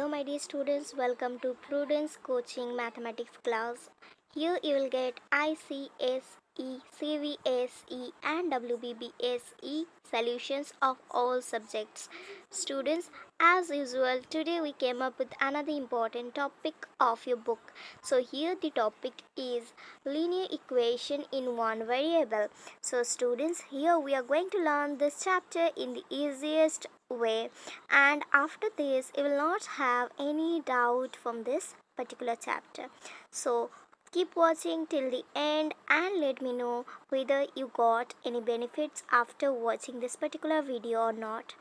my dear students, welcome to Prudence Coaching Mathematics class. Here you will get ICSE, CBSE and WBBSE solutions of all subjects. Students, as usual, today we came up with another important topic of your book. So here the topic is linear equation in one variable. So students, here we are going to learn this chapter in the easiest way, and after this you will not have any doubt from this particular chapter. So keep watching till the end and let me know whether you got any benefits after watching this particular video or not.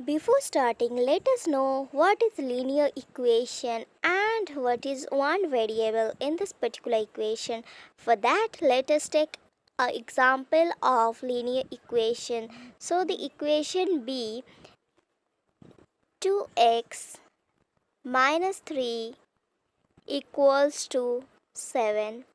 Before starting, let us know what is linear equation and what is one variable in this particular equation. For that, let us take an example of linear equation. So the equation be 2x minus 3 equals to 7.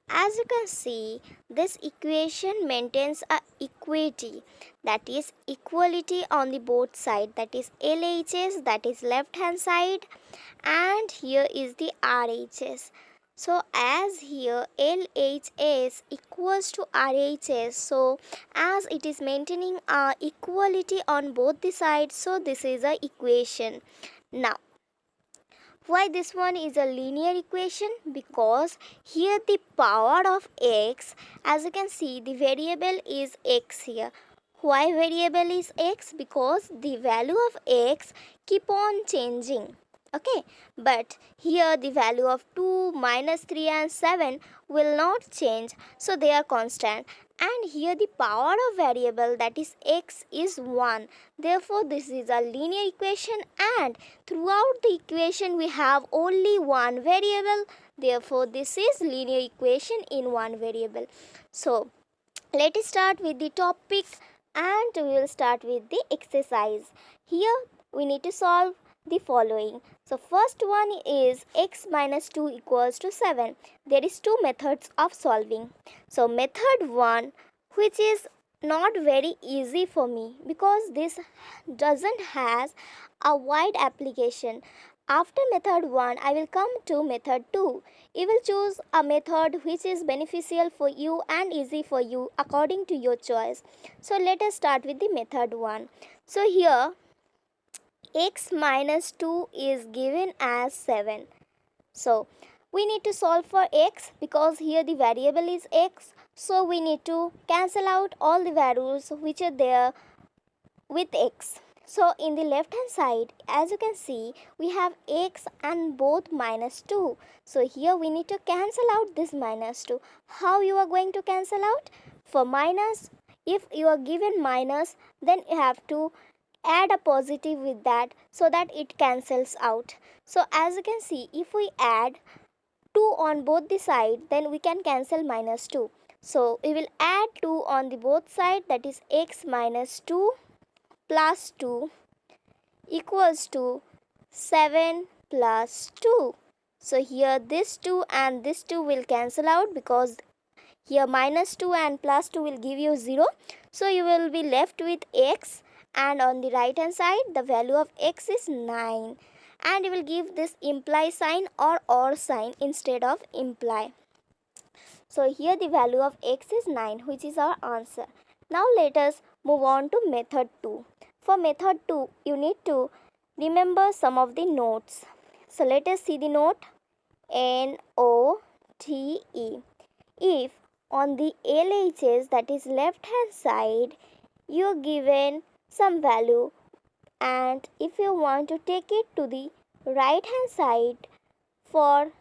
As you can see, this equation maintains a equity, that is equality on the both sides, that is LHS, that is left hand side, and here is the RHS. So as here LHS equals to RHS, so as it is maintaining a equality on both the sides, so this is a equation. Now why this one is a linear equation? Because here the power of x, as you can see, the variable is x here. Why variable is x? Because the value of x keep on changing. Okay, but here the value of 2, minus 3 and 7 will not change, so they are constant. And here the power of variable, that is x, is 1. Therefore this is a linear equation, and throughout the equation we have only one variable. Therefore this is linear equation in one variable. So let us start with the topic, and we will start with the exercise. Here we need to solve the following. So first one is x minus 2 equals to 7. There is two methods of solving. So method 1, which is not very easy for me because this doesn't has a wide application. After method 1, I will come to method 2. You will choose a method which is beneficial for you and easy for you according to your choice. So let us start with the method 1. So here x minus 2 is given as 7. So we need to solve for x because here the variable is x. So we need to cancel out all the values which are there with x. So in the left hand side, as you can see, we have x and both minus 2. So here we need to cancel out this minus 2. How you are going to cancel out? For minus, if you are given minus, then you have to add a positive with that so that it cancels out. So as you can see, if we add 2 on both the side, then we can cancel minus 2. So we will add 2 on the both side, that is x minus 2 plus 2 equals to 7 plus 2. So here this 2 and this 2 will cancel out because here minus 2 and plus 2 will give you 0. So you will be left with x, and on the right hand side the value of x is 9, and you will give this imply sign or sign instead of imply. So here the value of x is 9, which is our answer. Now let us move on to method 2. For method 2, you need to remember some of the notes. So let us see the note. NOTE. If on the LHS, that is left hand side, you are given some value, and if you want to take it to the right hand side for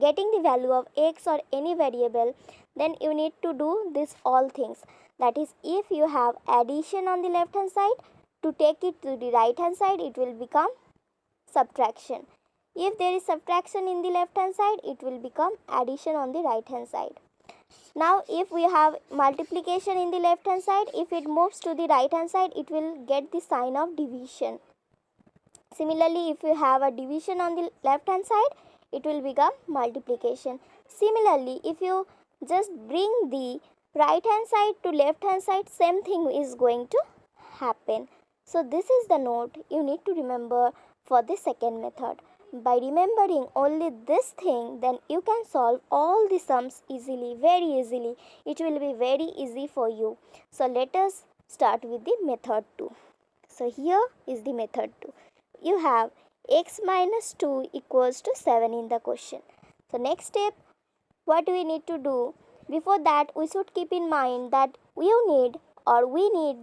getting the value of x or any variable, then you need to do this all things. That is, if you have addition on the left hand side, to take it to the right hand side, it will become subtraction. If there is subtraction in the left hand side, it will become addition on the right hand side. Now if we have multiplication in the left hand side, if it moves to the right hand side, it will get the sign of division. Similarly, if you have a division on the left hand side, it will become multiplication. Similarly, if you just bring the right hand side to left hand side, same thing is going to happen. So this is the note you need to remember for the second method. By remembering only this thing, then you can solve all the sums easily, very easily. It will be very easy for you. So let us start with the method 2. So here is the method 2. You have x minus 2 equals to 7 in the question. So next step, what we need to do? Before that, we should keep in mind that we need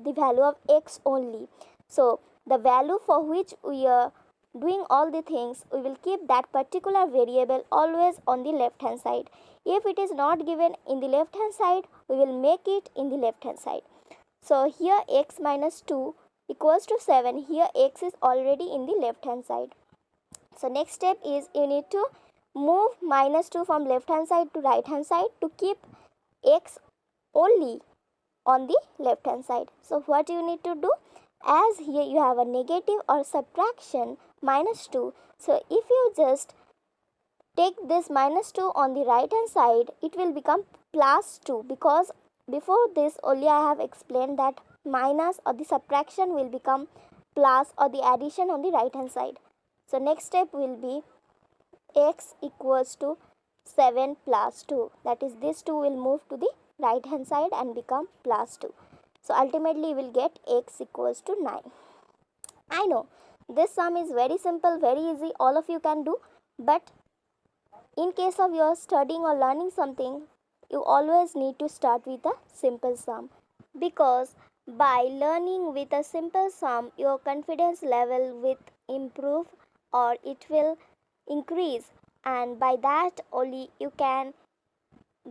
the value of x only. So the value for which we are doing all the things, we will keep that particular variable always on the left hand side. If it is not given in the left hand side, we will make it in the left hand side. So here x minus 2 equals to 7. Here x is already in the left hand side. So next step is you need to move minus 2 from left hand side to right hand side to keep x only on the left hand side. So what you need to do, as here you have a negative or subtraction minus 2. So if you just take this minus 2 on the right hand side, it will become plus 2, because before this only I have explained that minus or the subtraction will become plus or the addition on the right hand side. So next step will be x equals to 7 plus 2. That is, this 2 will move to the right hand side and become plus 2. So ultimately we will get x equals to 9. I know this sum is very simple, very easy, all of you can do. But in case of your studying or learning something, you always need to start with a simple sum. Because by learning with a simple sum, your confidence level will improve or it will increase, and by that only you can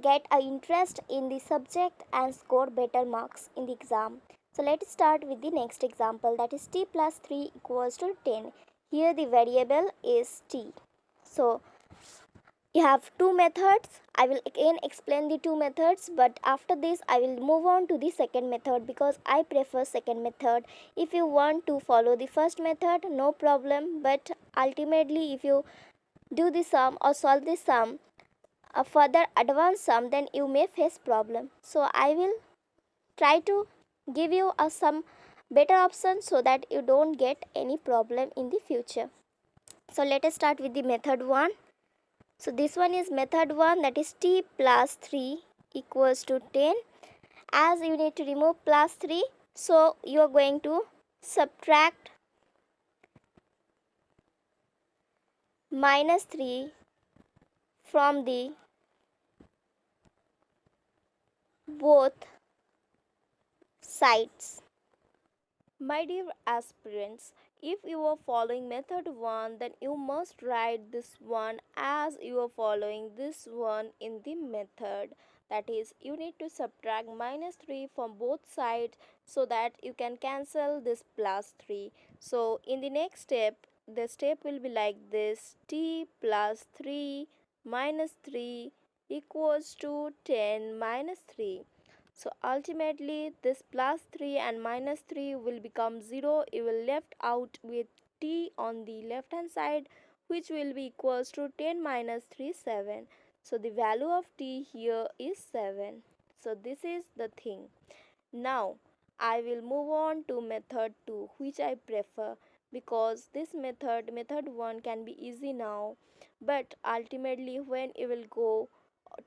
get an interest in the subject and score better marks in the exam. So let's start with the next example, that is t plus 3 equals to 10. Here the variable is t. So you have two methods. I will again explain the two methods, but after this I will move on to the second method because I prefer second method. If you want to follow the first method, no problem, but ultimately if you do the sum or solve the sum, a further advanced sum, then you may face problem. So I will try to give you some better option so that you don't get any problem in the future. So let us start with the method 1. So this one is method 1, that is t plus 3 equals to 10. As you need to remove plus 3, so you are going to subtract minus 3 from the both sides. My dear aspirants, if you are following method 1, then you must write this one as you are following this one in the method. That is, you need to subtract minus 3 from both sides so that you can cancel this plus 3. So in the next step, the step will be like this: t plus 3 minus 3 equals to 10 minus 3. So ultimately this plus 3 and minus 3 will become 0. You will left out with t on the left hand side, which will be equals to 10 minus 3, 7. So the value of t here is 7. So this is the thing. Now I will move on to method 2, which I prefer, because this method 1 can be easy now, but ultimately when you will go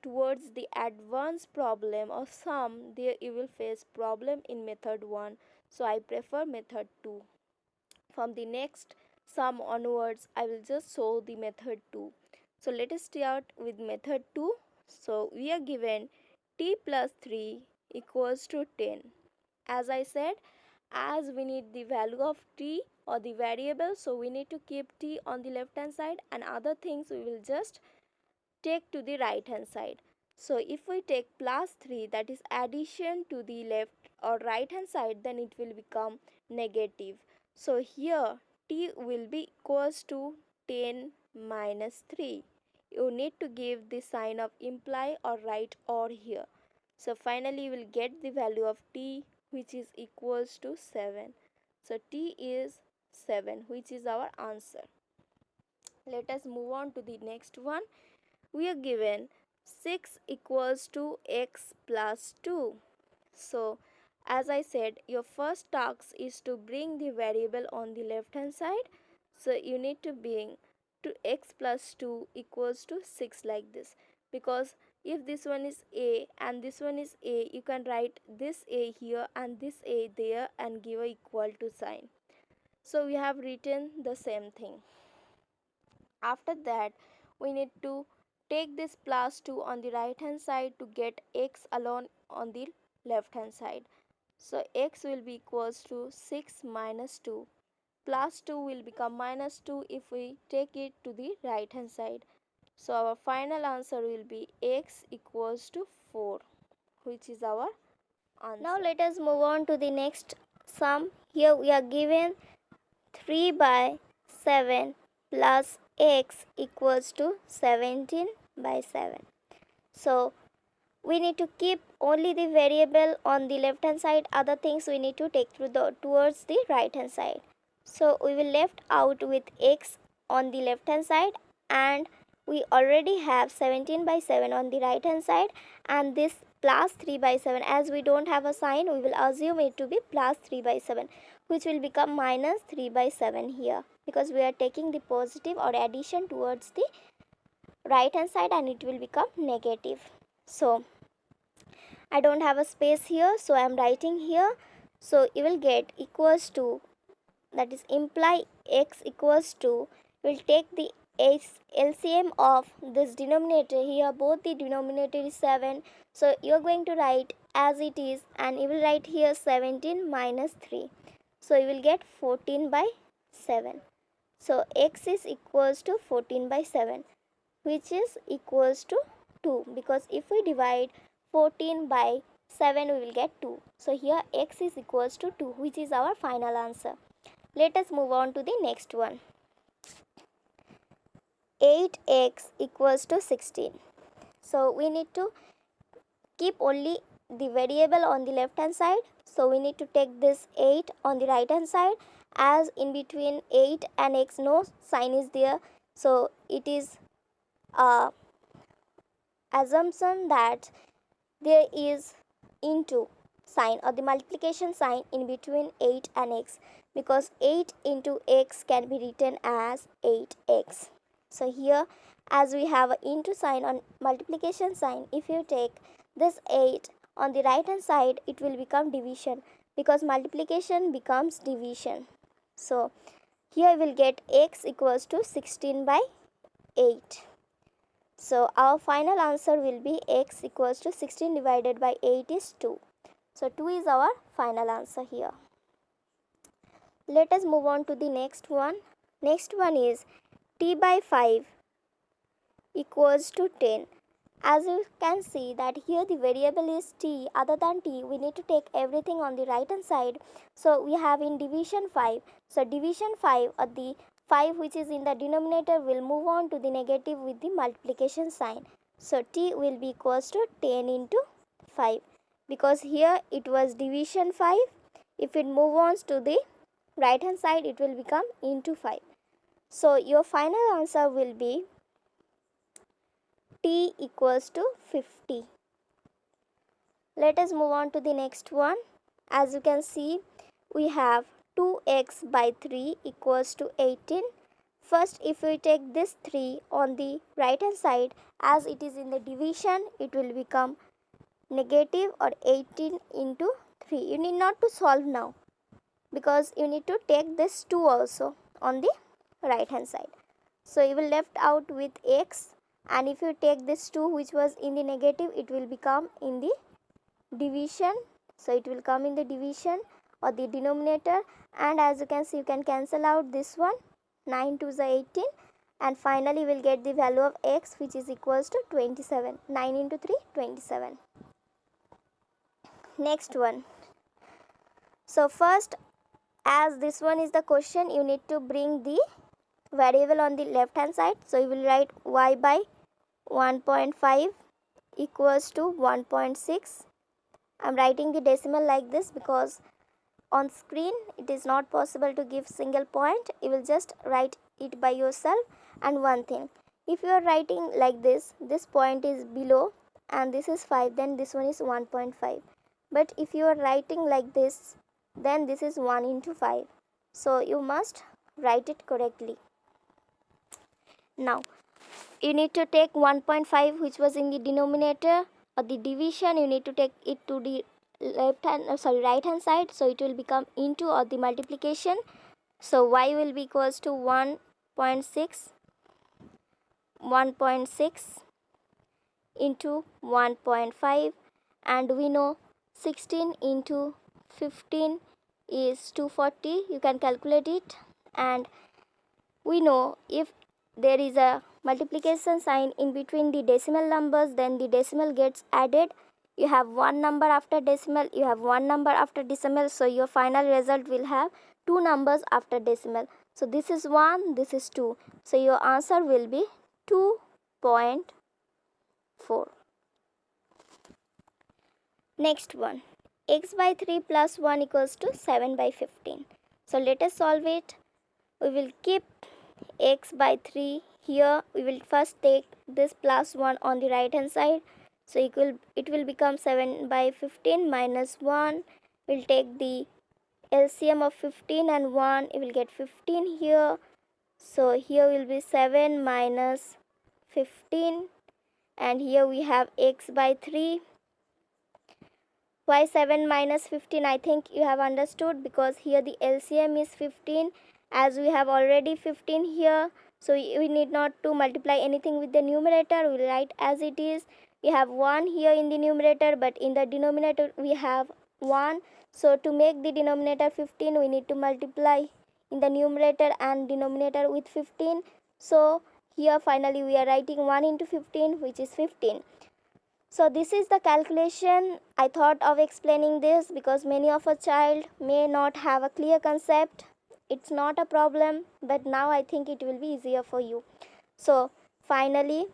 towards the advanced problem or sum, there you will face problem in method 1. So I prefer method 2. From the next sum onwards, I will just show the method 2. So let us start with method 2. So we are given t plus 3 equals to 10. As I said, as we need the value of t or the variable, so we need to keep t on the left hand side, and other things we will just take to the right hand side. So if we take plus 3, that is addition to the left or right hand side, then it will become negative. So here t will be equals to 10 minus 3. You need to give the sign of imply or write or here. So finally you will get the value of t, which is equals to 7. So t is 7, which is our answer. Let us move on to the next one. We are given 6 equals to x plus 2. So as I said, your first task is to bring the variable on the left hand side. So you need to bring to x plus 2 equals to 6 like this, because if this one is a and this one is a, you can write this a here and this a there and give a equal to sign. So we have written the same thing. After that, we need to take this plus 2 on the right hand side to get x alone on the left hand side. So x will be equals to 6 minus 2. Plus 2 will become minus 2 if we take it to the right hand side. So our final answer will be x equals to 4, which is our answer. Now let us move on to the next sum. Here we are given 3 by 7 plus x equals to 17 by 7. So we need to keep only the variable on the left hand side, other things we need to take towards the right hand side. So we will left out with x on the left hand side, and we already have 17 by 7 on the right hand side, and this plus 3 by 7, as we don't have a sign, we will assume it to be plus 3 by 7, which will become minus 3 by 7 here, because we are taking the positive or addition towards the right hand side and it will become negative. So I don't have a space here, so I am writing here. So you will get equals to, that is imply x equals to, we will take the LCM of this denominator here, both the denominator is 7, so you are going to write as it is, and you will write here 17 minus 3, so you will get 14 by 7. So x is equals to 14 by 7, which is equals to 2, because if we divide 14 by 7 we will get 2. So here x is equals to 2, which is our final answer. Let us move on to the next one. 8x equals to 16. So we need to keep only the variable on the left hand side. So we need to take this 8 on the right hand side, as in between 8 and x no sign is there. So it is a assumption that there is into sign or the multiplication sign in between 8 and x, because 8 into x can be written as 8x. So here, as we have an into sign on multiplication sign, if you take this 8 on the right hand side, it will become division, because multiplication becomes division. So here we will get x equals to 16 by 8. So our final answer will be x equals to 16 divided by 8 is 2. So 2 is our final answer here. Let us move on to the next one. Next one is t by 5 equals to 10. As you can see that here the variable is t, other than t we need to take everything on the right hand side. So we have in division 5. So division 5, or the 5 which is in the denominator will move on to the negative with the multiplication sign. So t will be equals to 10 into 5, because here it was division 5. If it move on to the right hand side, it will become into 5. So your final answer will be t equals to 50. Let us move on to the next one. As you can see, we have 2x by 3 equals to 18. First, if we take this 3 on the right hand side, as it is in the division, it will become negative, or 18 into 3. You need not to solve now, because you need to take this 2 also on the right hand side. So you will left out with x, and if you take this 2 which was in the negative, it will become in the division. So it will come in the division or the denominator, and as you can see, you can cancel out this one. 9 2 is 18, and finally we will get the value of x, which is equals to 27. 9 into 3, 27. Next one. So first, as this one is the question, you need to bring the variable on the left hand side. So you will write y by 1.5 equals to 1.6. I am writing the decimal like this because on screen it is not possible to give single point. You will just write it by yourself. And one thing, if you are writing like this point is below and this is 5, then this one is 1.5. But if you are writing like this, then this is 1 into 5. So you must write it correctly. Now you need to take 1.5, which was in the denominator or the division. You need to take it to the right hand side, so it will become into or the multiplication. So y will be equals to 1.6 into 1.5, and we know 16 into 15 is 240. You can calculate it, and we know if there is a multiplication sign in between the decimal numbers, then the decimal gets added. You have one number after decimal, you have one number after decimal, so your final result will have two numbers after decimal. So this is 1, this is 2, so your answer will be 2.4. Next one, x by 3 plus 1 equals to 7 by 15. So let us solve it. We will keep x by 3 here. We will first take this plus 1 on the right hand side, so it will become 7 by 15 minus 1. We'll take the LCM of 15 and 1. It will get 15 here, so here will be 7 minus 15, and here we have x by 3. Why 7 minus 15? I think you have understood, because here the LCM is 15, as we have already 15 here, so we need not to multiply anything with the numerator. We will write as it is. We have 1 here in the numerator, but in the denominator we have 1. So to make the denominator 15, we need to multiply in the numerator and denominator with 15. So here finally we are writing 1 into 15, which is 15. So this is the calculation. I thought of explaining this because many of a child may not have a clear concept. It's not a problem, but now I think it will be easier for you. So finally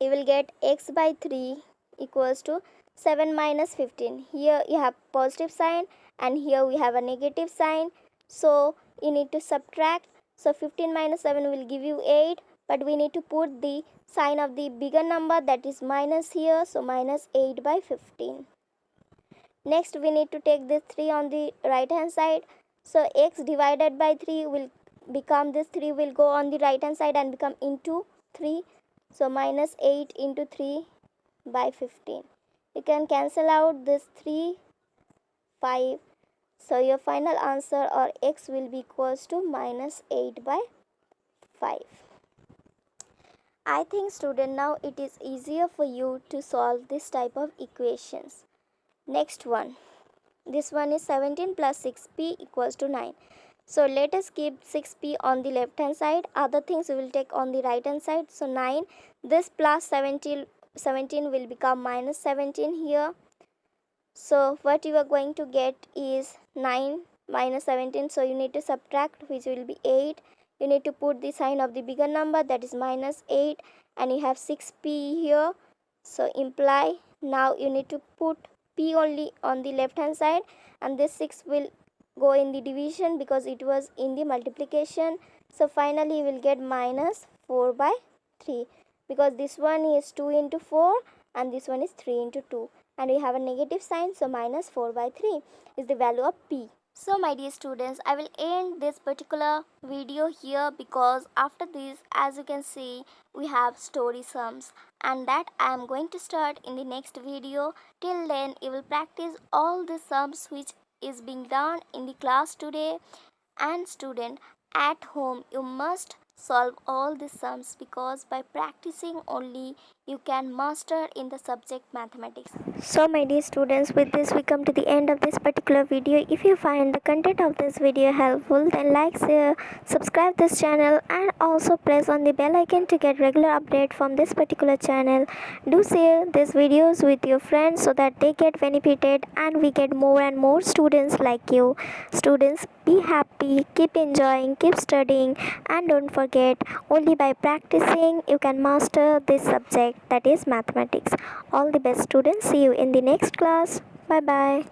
you will get x by 3 equals to 7 minus 15. Here you have positive sign and here we have a negative sign, so you need to subtract. So 15 minus 7 will give you 8, but we need to put the sign of the bigger number, that is minus here, so minus 8 by 15. Next we need to take this 3 on the right hand side. So x divided by 3 will become, this 3 will go on the right hand side and become into 3. So minus 8 into 3 by 15. You can cancel out this 3, 5. So your final answer or x will be equals to minus 8 by 5. I think student, now it is easier for you to solve this type of equations. Next one. This one is 17 plus 6p equals to 9. So let us keep 6p on the left hand side. Other things we will take on the right hand side. So 9. This plus 17 will become minus 17 here. So what you are going to get is 9 minus 17. So you need to subtract, which will be 8. You need to put the sign of the bigger number, that is minus 8, and you have 6p here. So imply, now you need to put p only on the left hand side, and this 6 will go in the division because it was in the multiplication. So finally you will get minus 4 by 3, because this one is 2 into 4 and this one is 3 into 2, and we have a negative sign, so minus 4 by 3 is the value of p. So my dear students, I will end this particular video here, because after this, as you can see, we have story sums, and that I am going to start in the next video. Till then you will practice all the sums which is being done in the class today. And student, at home you must solve all the sums, because by practicing only you can master in the subject mathematics. So my dear students, with this we come to the end of this particular video. If you find the content of this video helpful, then like, share, subscribe this channel, and also press on the bell icon to get regular update from this particular channel. Do share these videos with your friends so that they get benefited and we get more and more students like you. Students, be happy, keep enjoying, keep studying, and don't forget, only by practicing you can master this subject, that is mathematics. All the best students. See you in the next class. Bye bye.